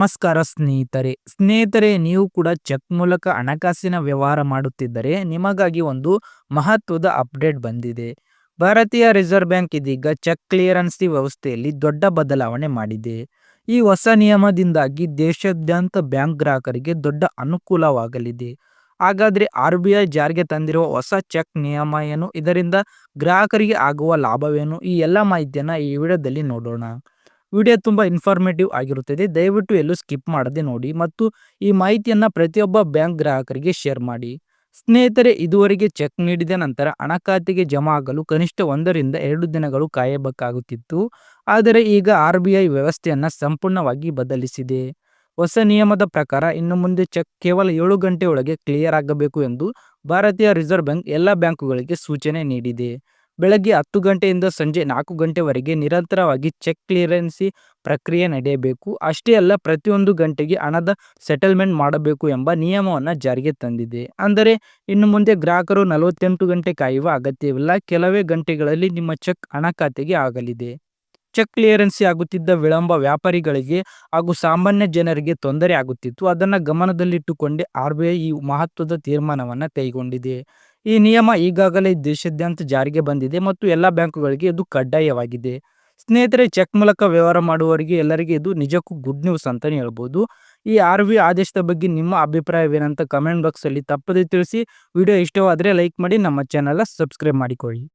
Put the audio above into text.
ನಮಸ್ಕಾರ ಸ್ನೇಹಿತರೆ ನೀವು ಕೂಡ ಚೆಕ್ ಮೂಲಕ ಹಣಕಾಸಿನ ವ್ಯವಹಾರ ಮಾಡುತ್ತಿದ್ದರೆ ನಿಮಗಾಗಿ ಒಂದು ಮಹತ್ವದ ಅಪ್ಡೇಟ್ ಬಂದಿದೆ. ಭಾರತೀಯ ರಿಸರ್ವ್ ಬ್ಯಾಂಕ್ ಇದೀಗ ಚೆಕ್ ಕ್ಲಿಯರೆನ್ಸಿ ವ್ಯವಸ್ಥೆಯಲ್ಲಿ ದೊಡ್ಡ ಬದಲಾವಣೆ ಮಾಡಿದೆ. ಈ ಹೊಸ ನಿಯಮದಿಂದಾಗಿ ದೇಶಾದ್ಯಂತ ಬ್ಯಾಂಕ್ ಗ್ರಾಹಕರಿಗೆ ದೊಡ್ಡ ಅನುಕೂಲವಾಗಲಿದೆ. ಹಾಗಾದ್ರೆ RBI ಜಾರಿಗೆ ತಂದಿರುವ ಹೊಸ ಚೆಕ್ ನಿಯಮ ಏನು, ಇದರಿಂದ ಗ್ರಾಹಕರಿಗೆ ಆಗುವ ಲಾಭವೇನು, ಈ ಎಲ್ಲ ಮಾಹಿತಿಯನ್ನ ಈ ವಿಡಿಯೋದಲ್ಲಿ ನೋಡೋಣ. ವಿಡಿಯೋ ತುಂಬ ಇನ್ಫಾರ್ಮೇಟಿವ್ ಆಗಿರುತ್ತದೆ. ದಯವಿಟ್ಟು ಎಲ್ಲೂ ಸ್ಕಿಪ್ ಮಾಡದೆ ನೋಡಿ ಮತ್ತು ಈ ಮಾಹಿತಿಯನ್ನು ಪ್ರತಿಯೊಬ್ಬ ಬ್ಯಾಂಕ್ ಗ್ರಾಹಕರಿಗೆ ಶೇರ್ ಮಾಡಿ. ಸ್ನೇಹಿತರೆ, ಇದುವರೆಗೆ ಚೆಕ್ ನೀಡಿದ ನಂತರ ಹಣ ಖಾತೆಗೆ ಜಮಾ ಆಗಲು ಕನಿಷ್ಠ 1 ರಿಂದ 2 ದಿನಗಳು ಕಾಯಬೇಕಾಗುತ್ತಿತ್ತು. ಆದರೆ ಈಗ RBI ವ್ಯವಸ್ಥೆಯನ್ನು ಸಂಪೂರ್ಣವಾಗಿ ಬದಲಿಸಿದೆ. ಹೊಸ ನಿಯಮದ ಪ್ರಕಾರ ಇನ್ನು ಮುಂದೆ ಚೆಕ್ ಕೇವಲ 7 ಗಂಟೆಯೊಳಗೆ ಕ್ಲಿಯರ್ ಆಗಬೇಕು ಎಂದು ಭಾರತೀಯ ರಿಸರ್ವ್ ಬ್ಯಾಂಕ್ ಎಲ್ಲ ಬ್ಯಾಂಕುಗಳಿಗೆ ಸೂಚನೆ ನೀಡಿದೆ. ಬೆಳಗ್ಗೆ 10 ಗಂಟೆಯಿಂದ ಸಂಜೆ 4 ಗಂಟೆವರೆಗೆ ನಿರಂತರವಾಗಿ ಚೆಕ್ ಕ್ಲಿಯರೆನ್ಸಿ ಪ್ರಕ್ರಿಯೆ ನಡೆಯಬೇಕು. ಅಷ್ಟೇ ಅಲ್ಲ, ಪ್ರತಿಯೊಂದು ಗಂಟೆಗೆ ಹಣದ ಸೆಟಲ್ಮೆಂಟ್ ಮಾಡಬೇಕು ಎಂಬ ನಿಯಮವನ್ನು ಜಾರಿಗೆ ತಂದಿದೆ. ಅಂದರೆ ಇನ್ನು ಮುಂದೆ ಗ್ರಾಹಕರು 48 ಗಂಟೆ ಕಾಯುವ ಅಗತ್ಯವಿಲ್ಲ. ಕೆಲವೇ ಗಂಟೆಗಳಲ್ಲಿ ನಿಮ್ಮ ಚೆಕ್ ಹಣ ಖಾತೆಗೆ ಆಗಲಿದೆ. ಚೆಕ್ ಕ್ಲಿಯರೆನ್ಸಿ ಆಗುತ್ತಿದ್ದ ವಿಳಂಬ ವ್ಯಾಪಾರಿಗಳಿಗೆ ಹಾಗೂ ಸಾಮಾನ್ಯ ಜನರಿಗೆ ತೊಂದರೆ ಆಗುತ್ತಿತ್ತು. ಅದನ್ನು ಗಮನದಲ್ಲಿಟ್ಟುಕೊಂಡೇ RBI ಈ ಮಹತ್ವದ ತೀರ್ಮಾನವನ್ನು ಕೈಗೊಂಡಿದೆ. ಈ ನಿಯಮ ಈಗಾಗಲೇ ದೇಶಾದ್ಯಂತ ಜಾರಿಗೆ ಬಂದಿದೆ ಮತ್ತು ಎಲ್ಲ ಬ್ಯಾಂಕುಗಳಿಗೆ ಇದು ಕಡ್ಡಾಯವಾಗಿದೆ. ಸ್ನೇಹಿತರೆ, ಚೆಕ್ ಮೂಲಕ ವ್ಯವಹಾರ ಮಾಡುವವರಿಗೆ ಎಲ್ಲರಿಗೆ ಇದು ನಿಜಕ್ಕೂ ಗುಡ್ ನ್ಯೂಸ್ ಅಂತಲೇ ಹೇಳ್ಬೋದು. ಈ RBI ಆದೇಶದ ಬಗ್ಗೆ ನಿಮ್ಮ ಅಭಿಪ್ರಾಯವೇನಂತ ಕಮೆಂಟ್ ಬಾಕ್ಸಲ್ಲಿ ತಪ್ಪದೇ ತಿಳಿಸಿ. ವಿಡಿಯೋ ಇಷ್ಟವಾದರೆ ಲೈಕ್ ಮಾಡಿ, ನಮ್ಮ ಚಾನಲ್ ಸಬ್ಸ್ಕ್ರೈಬ್ ಮಾಡಿಕೊಳ್ಳಿ.